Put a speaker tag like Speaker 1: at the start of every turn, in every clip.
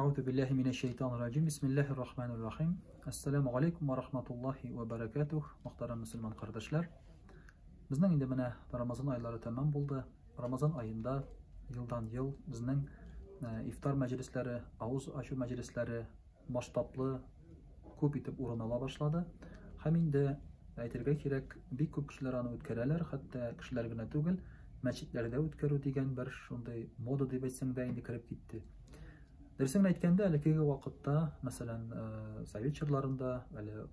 Speaker 1: أعوذ بالله من الشيطان الرجيم. بسم الله الرحمن الرحيم. Assalamu alaikum wa rahmatullahi wa barakatuh. Muhtaram Müslüman kardeşler. Bizden indi mene Ramazan ayları tamam buldu. Ramazan ayında yıldan yıl bizden iftar meclisleri, ağız aşı meclisleri masштабlı көп itip urun ala başladı. Hem indi aytırga kerek bir көп kişiler anı ötkereler, hatta kişiler gine tugul mescitlerde ötkeru digen bir şunday moda deb aytsang da indi kirib ketdi. Dersin aytkanda haligi vaqtda, masalan, Sovet yıllarında,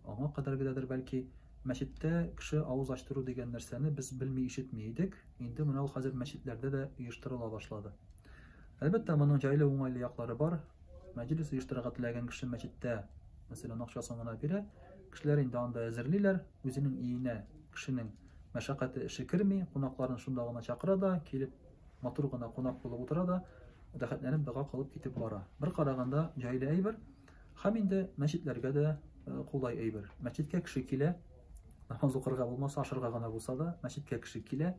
Speaker 1: ona kadar gidedir belki mescitte kişi ağız açtırу degan narsani biz bilmey işitmeydik. Endi mana hazır mescitlerde de uyushtirila başladı. Albatta bunun joyli o'ng'ayli yoqlari bor. Majlis uyushtirga tilagan kishi mescitda, masalan, naqshasini biri, kishilar endi unda azirlilar, o'zining uyine kishining mashaqqati ishi kirmey, qo'noqlarni shundagina chaqiradi, kelib motorgina qo'noq bo'lib o'tiradi. Daxatlanib dua qilib ketib bora. Bir qaraganda joyli ayber. Ham endi masjidlarga da qulay ayber. Masjidga kishi kela, namoz o'qirga bo'lmasa, ashrga gina bo'lsa da, masjidga kishi kela,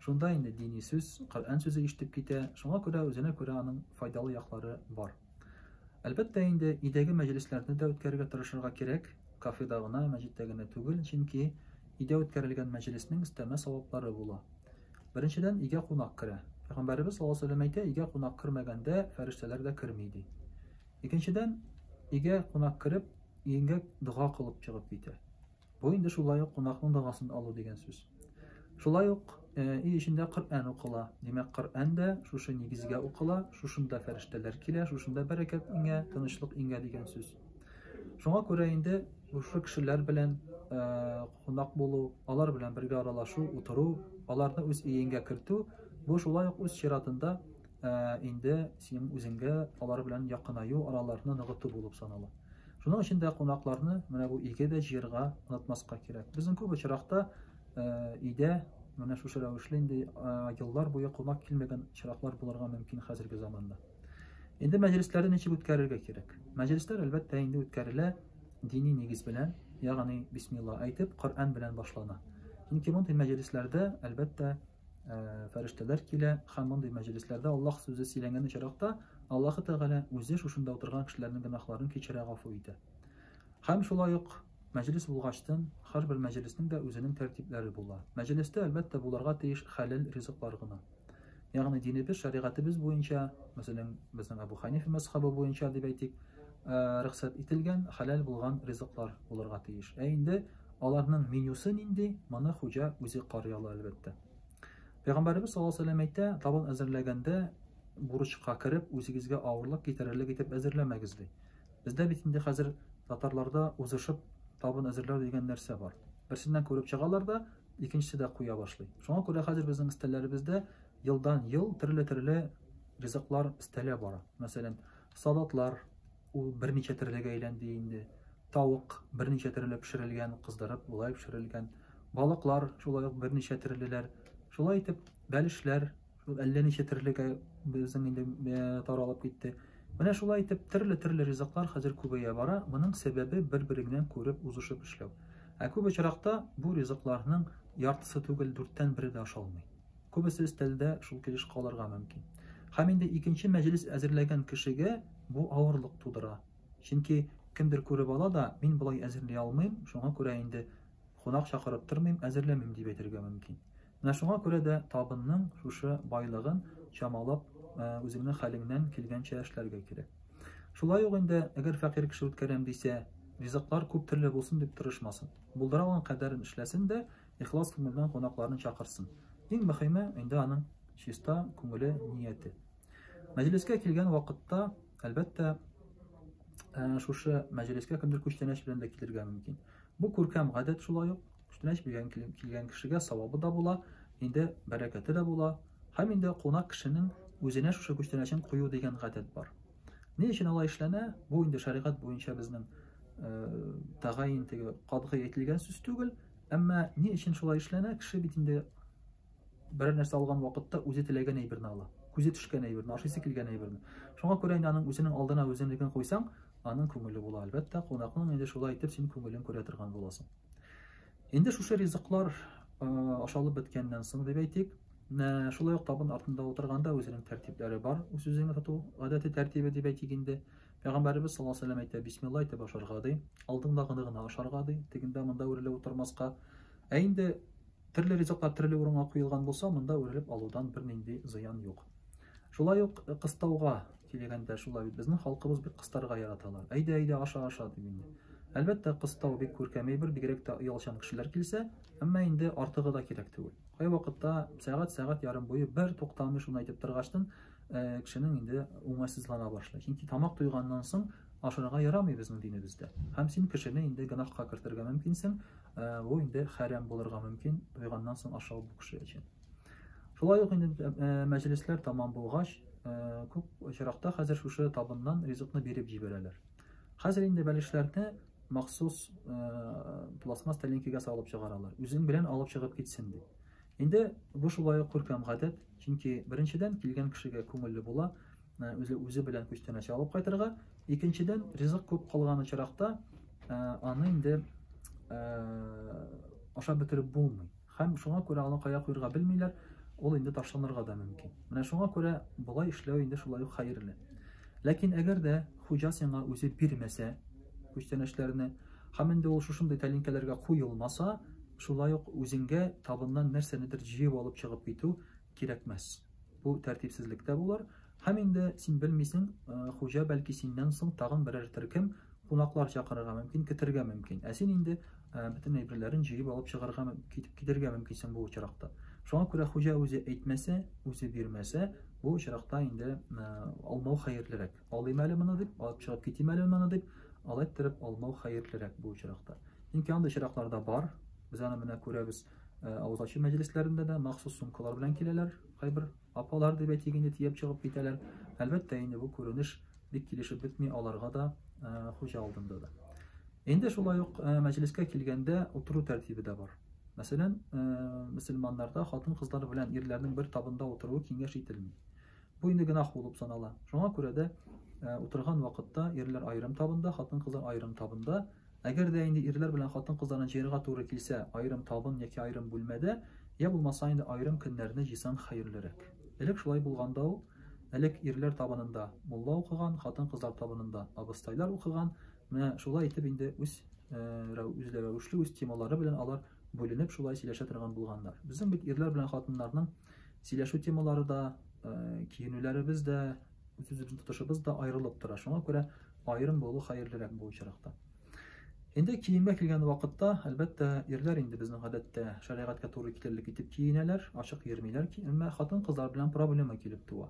Speaker 1: shunda endi diniy so'z, Qur'on so'zi eshitib keta. Shunga ko'ra o'zine ko'ra uning foydali yoqlari bor. Albatta endi idagi majlislarni da o'tkazishga tirishirga kerak. Kafedagina, masjiddagina tugul, chunki ida o'tkazilgan majlisning istama savoblari bo'la. Birinchidan iga qo'noq kira. Peygamberimiz sallallahu aleyhi ve sellem aytdi, iga qo'noq kirmaganda farishtalar da kirmaydi. Ikkinchidan, iga qo'noq kirib, uyingga duo qilib chiqib ketadi. Bu endi shulay qo'noqning duosini olu degan so'z. Shulay ishinde Qur'on o'qila. Demak, Qur'onda shusha negizga o'qila, shushunda farishtalar kela, shushunda barakat inga, tinchlik inga degan so'z. Shunga ko'ra endi shu kishilar bilan qo'noq bo'lu, ular bilan birga aralashuv, o'tiruv, ularni o'z uyingga kirituv, bu shulay o'z shiratında endi sen o'zingga ular bilan yaqinayu aralarni nig'itib bo'lib sanala. Shuning uchun da qo'noqlarni mana bu uyga da yerga unutmasqa kerak. Bizning ko'p uchraqda uyda mana shu ravishli endi yillar bo'yi qo'noq kelmagan chiroqlar bo'larga mumkin hozirgi zamonda. Endi majlislarni nechib o'tkazishga kerak? Majlislar albatta endi o'tkazila diniy negiz bilan, ya'ni bismillah aytib, Qur'on bilan boshlanadi. Chunki bunday majlislarda albatta farishtalar kela, ham bunday majlislarda Alloh so'zi siylangan chiroqda Alloh taolo o'zi shunda o'tirgan kishilarning gunohlarini kechira g'afu etadi. Ham shulay majlis bo'lg'achdan har bir majlisning da o'zining tartiblari bo'ladi. Majlisda albatta bularga tegish halal rizqlargina. Ya'ni dinimiz, shariatimiz bo'yicha, masalan, bizning Abu Hanifa mazhabi bo'yicha deb aytdik, ruxsat etilgan halal bo'lgan rizqlar bularga tegish. Endi ularning menyusi nindi, mana xo'ja o'zi qarayala albatta. Peygamberimiz sallallahu aleyhi ve sellem aytdi, taban hazırlaganda buruşqa kirib, o'zingizga og'irlik yetarlilik etib hazırlamagizdi. Bizda bitindi hozir tatarlarda o'zishib taban hazırlar degan narsa bor. Birsinden ko'rib chiqalar da, ikkinchisi da qo'ya boshlaydi. Shunga ko'ra hozir bizning istallarimizda yildan yil turli rizqlar istalar bor. Masalan, salatlar u bir necha turliga aylandi endi. Tovuq bir necha turli pishirilgan, qizdirib, bo'lay pishirilgan. Baliqlar shulay bir necha turlilar. Şulay etip bəlişlər, əllərini şetirliyə bizim indi taralıb getdi. Mənə şulay etip türlü rizqlar hazır Kubaya bara. Bunun səbəbi bir-birindən görüb uzuşub işləv. Көп очрaqda bu rizqlarının yartısı tugul 4-dən 1 də aşalmay. Көбісі istəldə şul keliş qalırğa mümkün. Hem indi ikinci məclis əzirləgən kişiyə bu ağırlıq tudura. Çünki kimdir görüb ala da, min bulay əzirləyə almayım, şuna görə indi qonaq çaqırıb durmayım, əzirləməyim deyib etirgə mümkün. Şuna göre de tabının şuşu baylığın çamalab özünün halinden kelgençe işlerge gerek. Şulay indi eğer fakir kişi ötkerem deyse, rizqlar көп türlü olsun deyip tırışmasın. Buldara olan kadarın işlesin de, ihlas kümülden konaklarını çakırsın. En mühimi indi anın çista kümülü niyeti. Mecliske kelgen vakitte elbette şuşu mecliske kimdir kuşteneş bilen de kelirge mümkün. Bu kurkam gadet şulay yok. Kuşteneş bilen kelgen kişiye savabı da bula. Endi barakati da bo'la. Ham endi qo'noq kishining o'zine shu ko'chtanashin qo'yu degan g'adat bor. Ne uchun olay ishlana? Bu endi shariat bo'yicha bizning tag'ayin tegi qadg'i etilgan so'z tugul, ammo ne uchun shulay ishlana? Kishi bitinde bir narsa olgan vaqtda o'zi tilagan aybirni ola. Ko'zi tushgan aybirni, oshisi kelgan aybirni. Shunga ko'ra endi uning o'zining oldina o'zinligini qo'ysang, uning ko'ngli bo'la albatta. Qo'noqning endi shulay aytib, sen ko'ngilin ko'ra turgan bo'lasan. Endi shu rizqlar aşalıp bitkenden so'ng deb aytdik. Shulay tabın altında o'tirganda o'zining tartiblari bor. O'z-o'zini tutuv odatiy tartibi deb aytganda Пәйгамбәрбез саллаллаху алейһи ва сәллям әйтә: "Бисмилла әйтеп ашарга ди, алдыңдагыны гына ашарга ди, тегендә монда үрелеп утырмаска." Инде төрле ризыклар төрле урынга куелган булса, монда үрелеп алудан бернинди зыян юк. Шулай ук кыстауга килгәндә, шулай безнең халкыбыз бик кыстарга яраталар. Әйдә, аша дип инде. Әлбәттә, кыстау бик күркәм әйбер, бигрәк тә оялчан кешеләр килсә, әмма инде артыгы да кирәк түгел. Кай вакытта сәгать ярым буе бер туктамый шуны әйтеп торгаштан, кешенең инде уңайсызлана башлый. Чөнки тамак туйганнан соң ашарга ярамый безнең динебездә. Һәм син кешене инде гынахка кертергә мөмкинсең, бу инде хәрам булырга мөмкин, туйганнан соң ашау бу кеше өчен. Шулай ук инде мәҗлесләр тамам булгач, күп очракта хәзер шушы табыннан ризыкны биреп җибәрәләр. Хәзер инде бәлешләрне махсус пластмасс тәлинкәгә салып чыгаралар. Үзең белән алып чыгып китсен дип. Инде бу шулай ук күркәм гадәт, чөнки беренчедән килгән кешегә күңелле була, үзе белән күчтәнәчә алып кайтырга, икенчедән ризык күп калган очракта аны инде ашап бетереп булмый. Һәм шуңа күрә аны кая куярга белмиләр, ул инде ташланырга да мөмкин. Менә шуңа күрә болай эшләү инде шулай ук хәерле. Ләкин әгәр дә хуҗа сиңа үзе бирмәсә күчтәнәчләрне, һәм инде ул шушындай тәлинкәләргә куелмаса, шулай ук үзеңгә табыннан нәрсәнедер җыеп алып чыгып китү кирәкмәс. Бу тәртипсезлектә булыр. Һәм инде син белмисең, хуҗа бәлки синнән соң тагын берәр төркем кунаклар чакырырга мөмкин, китергә мөмкин. Ә син инде бөтен әйберләрен җыеп алып чыгарга, китергә мөмкинсең бу очракта. Шуңа күрә хуҗа үзе әйтмәсә, үзе бирмәсә, бу очракта инде алмау хәерлерәк. Алыйм әле моны дип, алып чыгып китим әле моны дип, алай итеп алмау хәерлерәк бу очракта. Чөнки андый очракларда бар. Без аны менә күрәбез, авызачы мәҗлесләрендә дә махсус сумкалар белән киләләр, кайбер апалар дип әйтик инде тиеп чыгып китәләр. Әлбәттә инде бу күренеш бик килешеп бетми аларга да, хуҗа алдында да. Инде шулай ук мәҗлескә килгәндә утыру тәртибе дә бар. Мәсәлән, мөселманнарда хатын-кызлар белән ирләрнең бер табында утыруы киңәш ителми. Бу инде гынах булып санала. Шуңа күрә дә утырган вакытта ирләр айрым табында, хатын-кызлар айрым табында. Әгәр дә инде ирләр белән хатын-кызларны җыярга туры килсә, айрым табын яки айрым бүлмәдә, я булмаса инде айрым көннәрне җыйсаң хәерлерәк. Элек шулай булганда ул, элек ирләр табынында мулла укыган, хатын-кызлар табынында абыстайлар укыган. Менә шулай итеп инде үзләре үз темалары белән алар бүленеп шулай сөйләшә торган булганнар. Безнең бит ирләр белән хатыннарның сөйләшү темалары да, киенүләребез дә, үзебезнең тотышыбыз да аерылып тора. Шуңа күрә айрым булу хәерлерәк бу очракта. Инде киемгә килгән вакытта, әлбәттә, ирләр инде безнең гадәттә шәригатькә туры килерлек итеп киенәләр, ачык йөрмиләр, әмма хатын-кызлар белән проблема килеп туа.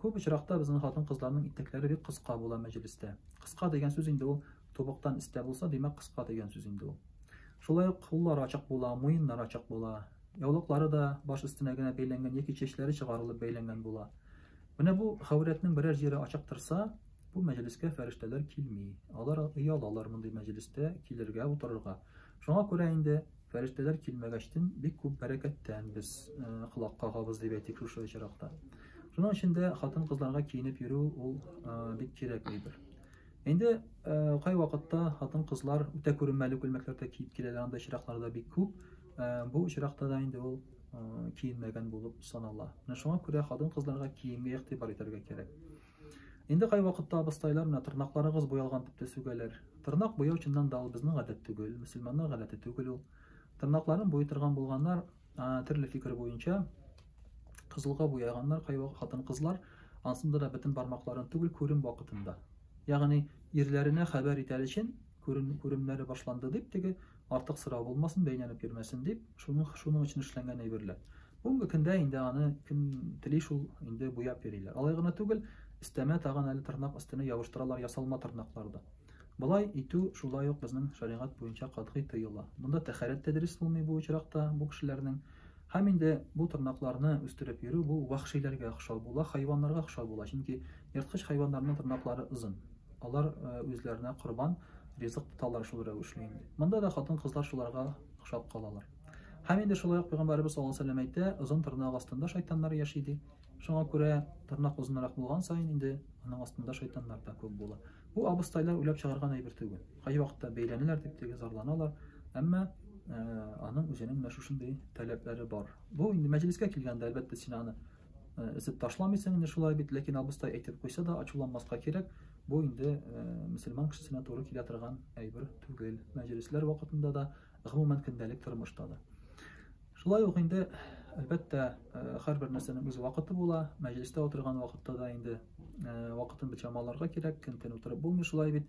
Speaker 1: Күп очракта безнең хатын-кызларның итәкләре бик кыска була мәҗлестә. Кыска дигән сүз инде ул тубыктан истә булса, димәк кыска дигән сүз инде ул. Шулай ук куллары ачык була, муеннары ачык була, яулыклары да баш өстенә генә бәйләнгән яки чәчләре чыгарылып бәйләнгән була. Менә бу хәүрәтнең берәр җире ачык торса, бу мәҗлескә фәрештәләр килми. Алар оялалар мондый мәҗлестә килергә, утырырга. Шуңа күрә инде фәрештәләр килмәгәчтен бик күп бәрәкәттән без колак кагабыз дип әйтик шушы очракта. Шуның өчен дә хатын-кызларга киенеп йөрү ул бик кирәк әйбер. Инде кай вакытта хатын-кызлар үтә күренмәле күлмәкләрдә киеп киләләр, анда очракларда бик күп. Бу очракта да инде ул киенмәгән булып санала. Менә шуңа күрә хатын-кызларга киемгә игътибар итәргә кирәк. Инде кай вакытта абыстайлар менә тырнакларыгыз буялган дип тә сүгәләр. Тырнак буяу чыннан да ул безнең гадәт түгел, мөселманнар гадәте түгел ул. Тырнакларын буй торган булганнар төрле фикер буенча кызылга буяганнар, кай вакыт хатын-кызлар ансында да бөтен бармакларын түгел, күрен вакытында. Ягъни ирләренә хәбәр итәр өчен күренмәләре башланды дип, теге артык сырау булмасын, бәйнәлеп йөрмәсен дип, шуның өчен эшләнгән әйберләр. Бүгенге көндә инде аны кем тели шул инде буяп йөриләр. Алай гына түгел, истәмә тагын әле тырнак өстенә ябыштыралар ясалма тырнакларда. Болай итү шулай ук безнең шәригать буенча катгый тыела. Монда тәһарәт тәдрис булмый бу очракта бу кешеләрнең. Һәм инде бу тырнакларны үстереп йөрү бу вахшиләргә охшау була, хайваннарга охшау була. Чөнки ерткыч хайваннарның тырнаклары озын. Алар үзләренә корбан ризык тоталар шул рәвешле инде. Монда да хатын-кызлар шуларга охшап калалар. Һәм инде шулай ук Пәйгамбәрбез саллаллаху алейһи ва сәллям әйтә, озын тырнак астында шайтаннар яши ди. Шуңа күрә тырнак узынрак булган саен инде аның астында шайтаннар да күп була. Бу абыстайлар уйлап чыгарган әйбер түгел. Кай вакытта бәйләнәләр дип теге зарланалар, әмма аның үзенең менә шушындый таләпләре бар. Бу инде мәҗлескә килгәндә әлбәттә син аны эзеп ташламыйсың инде шулай бит, ләкин абыстай әйтеп куйса да ачуланмаска кирәк. бу инде мөселман кешесенә туры килә торган әйбер түгел. Мәҗлесләр вакытында да, гомумән көндәлек тормышта да. Шулай ук инде әлбәттә һәрбер нәрсәнең үз вакыты була. Мәҗлестә утырган вакытта да инде вакытын бик чамаларга кирәк, көн утырып булмый шулай бит.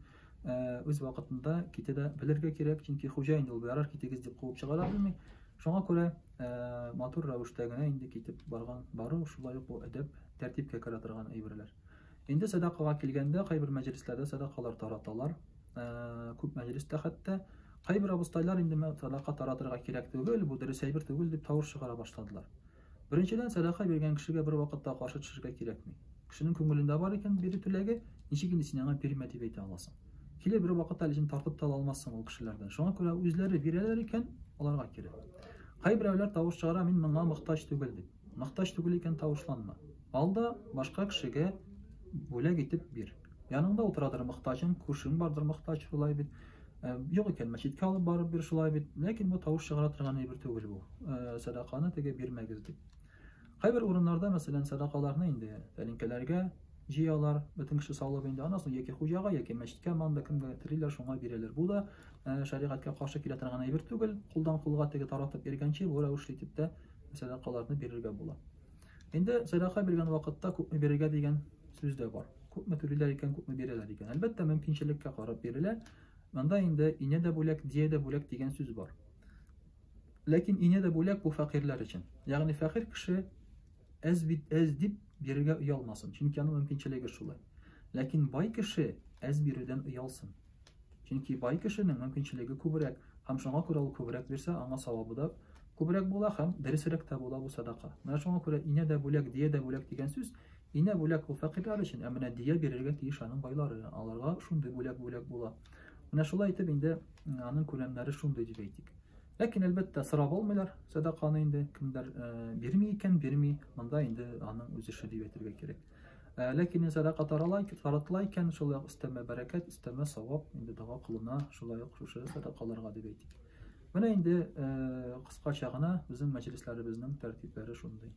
Speaker 1: Үз вакытында китә дә белергә кирәк, чөнки хуҗа инде ул ярар китегез дип куып чыгара белми. Шуңа күрә матур рәвештә генә инде китеп бару шулай ук бу әдәп, тәртипкә керә торган әйберләр. Инде садакага килгәндә, кайбер мәҗлесләрдә садакалар тараталар. Күп мәҗлестә хәтта кайбер абыстайлар инде садака таратырга кирәк түгел, бу дөрес әйбер түгел дип тавыш чыгара башладылар. Беренчедән, садака биргән кешегә бер вакытта каршы төшәргә кирәкми. Кешенең күңелендә бар икән бирү теләге, ничек инде син аңа бирмә дип әйтә аласың. Килеп бер вакытта лишен тартып та алмассың ул кешеләрдән. Шуңа күрә үзләре бирәләр икән, аларга кирәк. Кайберәүләр тавыш чыгара, мин моңа мохтаҗ түгел дип. Мохтаҗ түгел икән тавышланма. Алда башка кешегә бүләк итеп бир. Яныңда утырадыр мохтаҗың, күршең бардыр мохтаҗ шулай бит. Юк икән мәчеткә алып барып бир шулай бит. Ләкин бу тавыш чыгара торган әйбер түгел бу. Садаканы теге бирмәгез дип. Кайбер урыннарда, мәсәлән, садакаларны инде тәлинкәләргә җыялар, бөтен кеше салып инде анасын яки хуҗага, яки мәчеткә, манда кемгә териләр, шуңа бирәләр. Бу да шәригатькә каршы килә торган әйбер түгел. Кулдан кулга теге таратып биргәнче, бу рәвешле итеп тә садакаларны бирергә була. Инде садака биргән вакытта күпме бирергә дигән сүз дә бар. Күпме түлиләр икән, күпме бирәләр икән. Әлбәттә, мөмкинчелеккә карап бирелә. Монда инде ине дә бүләк, дия дә бүләк дигән сүз бар. Ләкин ине дә бүләк бу фәкыйрьләр өчен. Ягъни фәкыйрь кеше әз дип бирергә уялмасын, чөнки аның мөмкинчелеге шулай. Ләкин бай кеше әз бирүдән уялсын. Чөнки бай кешенең мөмкинчелеге күбрәк, һәм шуңа күрә ул күбрәк бирсә, аңа савабы да күбрәк була һәм дөресрәк тә була бу садака. Менә шуңа күрә ине дә бүләк, дия дә бүләк дигән сүз, ине бүләк ул фәкыйрьләр өчен, ә менә дия бирергә тиеш аның байлары, аларга шундый бүләк була. Менә шулай итеп инде аның күләмнәре шундый дип әйтик. Ләкин әлбәттә сорап алмыйлар садаканы инде, кемдер бирми икән, бирми, монда инде аның үз эше дип әйтергә кирәк. Ләкин садака таратыла икән, шулай ук истәмә бәрәкәт, истәмә савап инде дага кылына, шулай ук шушы садакаларга дип әйтик. Менә инде кыскача гына безнең мәҗлесләребезнең тәртипләре шундый.